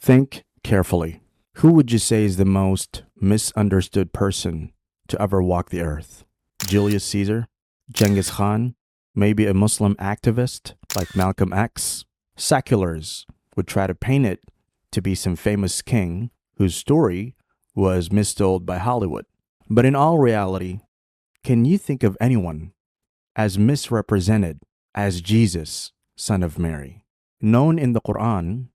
Think carefully. Who would you say is the most misunderstood person to ever walk the earth? Julius Caesar? Genghis Khan? Maybe a Muslim activist like Malcolm X? Seculars would try to paint it to be some famous king whose story was mistold by Hollywood. But in all reality, can you think of anyone as misrepresented as Jesus, son of Mary, known in the Quran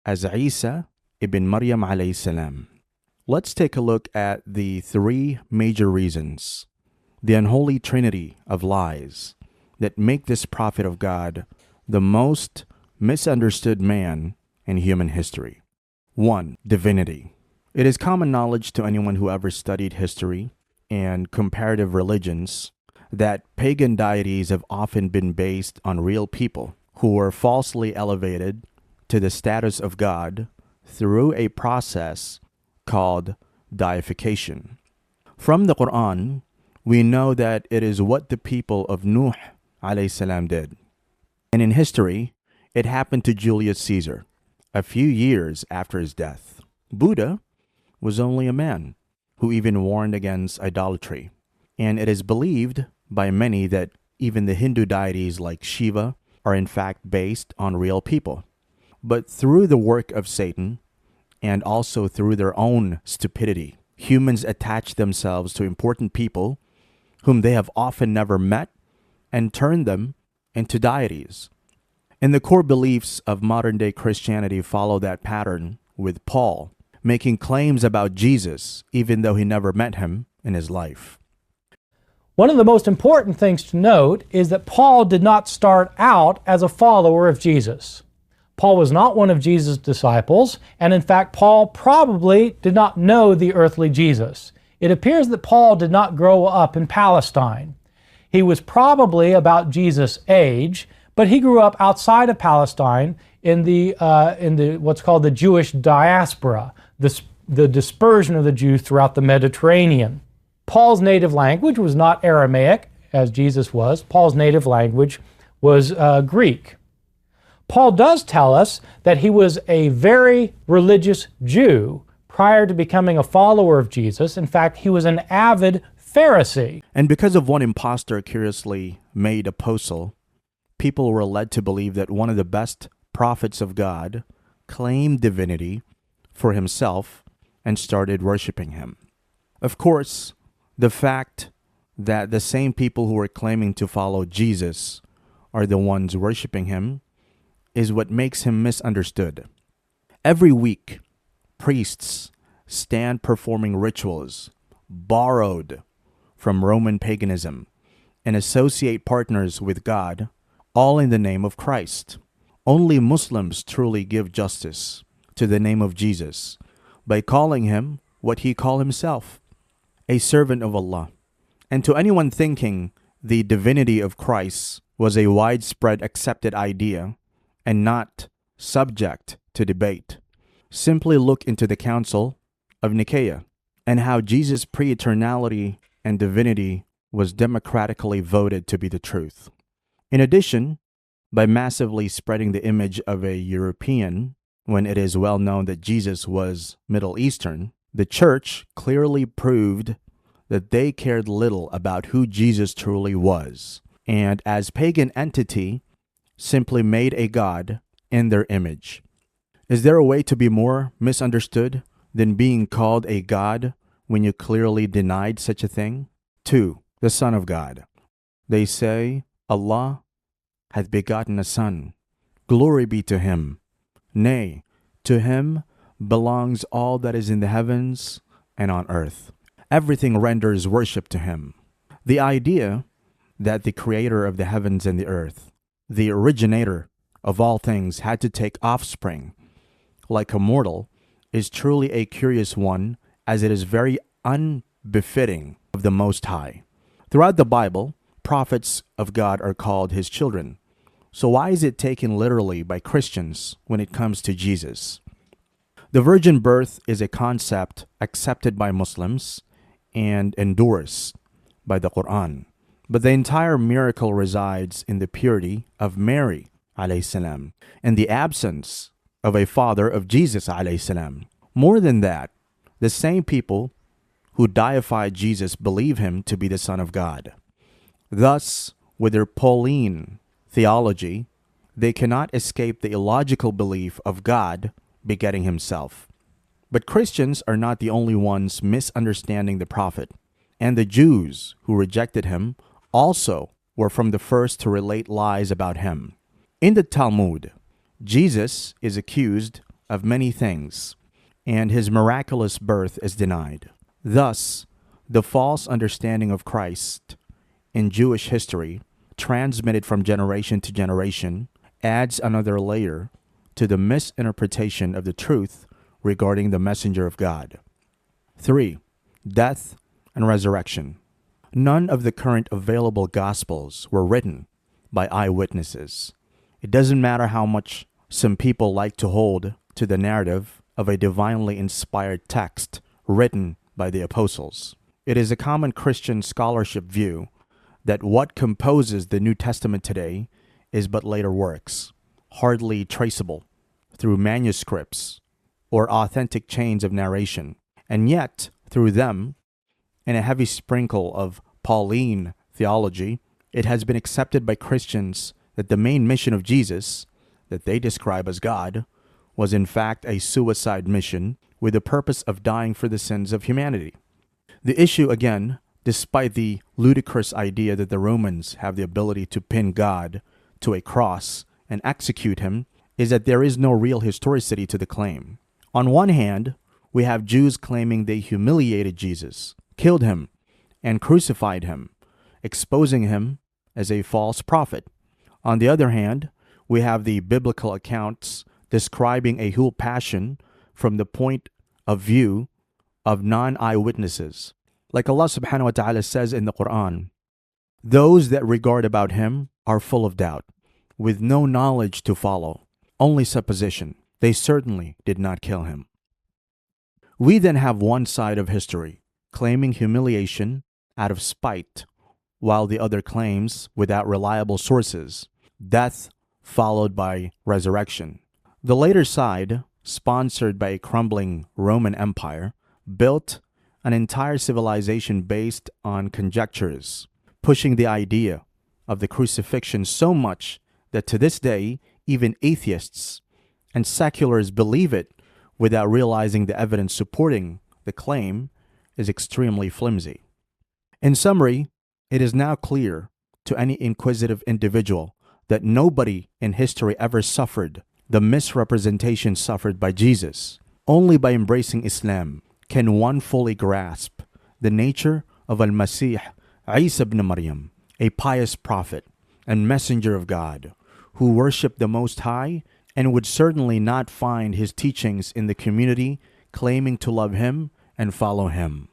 as Isa ibn Maryam alayhi salam? Let's take a look at the three major reasons, the unholy trinity of lies, that make this prophet of God the most misunderstood man in human history. 1. Divinity. It is common knowledge to anyone who ever studied history and comparative religions that pagan deities have often been based on real people who were falsely elevated to the status of God through a process called deification. From the Quran, we know that it is what the people of Nuh alayhi salam did. And in history, it happened to Julius Caesar a few years after his death. Buddha was only a man who even warned against idolatry. And it is believed by many that even the Hindu deities like Shiva are in fact based on real people. But through the work of Satan, and also through their own stupidity, humans attach themselves to important people whom they have often never met and turn them into deities. And the core beliefs of modern-day Christianity follow that pattern, with Paul making claims about Jesus even though he never met him in his life. One of the most important things to note is that Paul did not start out as a follower of Jesus. Paul was not one of Jesus' disciples, and in fact, Paul probably did not know the earthly Jesus. It appears that Paul did not grow up in Palestine. He was probably about Jesus' age, but he grew up outside of Palestine in the what's called the Jewish diaspora, the dispersion of the Jews throughout the Mediterranean. Paul's native language was not Aramaic, as Jesus was. Paul's native language was Greek. Paul does tell us that he was a very religious Jew prior to becoming a follower of Jesus. In fact, he was an avid Pharisee. And because of one impostor curiously made apostle, people were led to believe that one of the best prophets of God claimed divinity for himself and started worshiping him. Of course, the fact that the same people who were claiming to follow Jesus are the ones worshiping him is what makes him misunderstood. Every week, priests stand performing rituals borrowed from Roman paganism and associate partners with God, all in the name of Christ. Only Muslims truly give justice to the name of Jesus by calling him what he called himself, a servant of Allah. And to anyone thinking the divinity of Christ was a widespread accepted idea and not subject to debate, simply look into the Council of Nicaea and how Jesus' pre-eternality and divinity was democratically voted to be the truth. In addition, by massively spreading the image of a European, when it is well known that Jesus was Middle Eastern, the church clearly proved that they cared little about who Jesus truly was, and as pagan entity, simply made a god in their image. Is there a way to be more misunderstood than being called a god when you clearly denied such a thing? 2. The Son of God. They say, Allah hath begotten a son. Glory be to him. Nay, to him belongs all that is in the heavens and on earth. Everything renders worship to him. The idea that the creator of the heavens and the earth, the originator of all things, had to take offspring like a mortal is truly a curious one, as it is very unbefitting of the Most High. Throughout the Bible, prophets of God are called his children. So why is it taken literally by Christians when it comes to Jesus? The virgin birth is a concept accepted by Muslims and endorsed by the Quran. But the entire miracle resides in the purity of Mary alayhi salam and the absence of a father of Jesus alayhi salam. More than that, the same people who deified Jesus believe him to be the Son of God. Thus, with their Pauline theology, they cannot escape the illogical belief of God begetting himself. But Christians are not the only ones misunderstanding the prophet, and the Jews who rejected him also were from the first to relate lies about him. In the Talmud, Jesus is accused of many things, and his miraculous birth is denied. Thus, the false understanding of Christ in Jewish history, transmitted from generation to generation, adds another layer to the misinterpretation of the truth regarding the messenger of God. 3. Death and resurrection. None of the current available Gospels were written by eyewitnesses. It doesn't matter how much some people like to hold to the narrative of a divinely inspired text written by the apostles. It is a common Christian scholarship view that what composes the New Testament today is but later works, hardly traceable through manuscripts or authentic chains of narration, and yet through them, and a heavy sprinkle of Pauline theology, it has been accepted by Christians that the main mission of Jesus, that they describe as God, was in fact a suicide mission with the purpose of dying for the sins of humanity. The issue, again, despite the ludicrous idea that the Romans have the ability to pin God to a cross and execute him, is that there is no real historicity to the claim. On one hand, we have Jews claiming they humiliated Jesus, killed him, and crucified him, exposing him as a false prophet. On the other hand, we have the biblical accounts describing a whole passion from the point of view of non-eyewitnesses. Like Allah subhanahu wa ta'ala says in the Quran, those that regard about him are full of doubt, with no knowledge to follow, only supposition. They certainly did not kill him. We then have one side of history claiming humiliation out of spite, while the other claims, without reliable sources, death followed by resurrection. The later side, sponsored by a crumbling Roman Empire, built an entire civilization based on conjectures, pushing the idea of the crucifixion so much that to this day, even atheists and seculars believe it without realizing the evidence supporting the claim is extremely flimsy. In summary, it is now clear to any inquisitive individual that nobody in history ever suffered the misrepresentation suffered by Jesus. Only by embracing Islam can one fully grasp the nature of Al-Masih Isa ibn Maryam, a pious prophet and messenger of God who worshiped the Most High and would certainly not find his teachings in the community claiming to love him and follow him.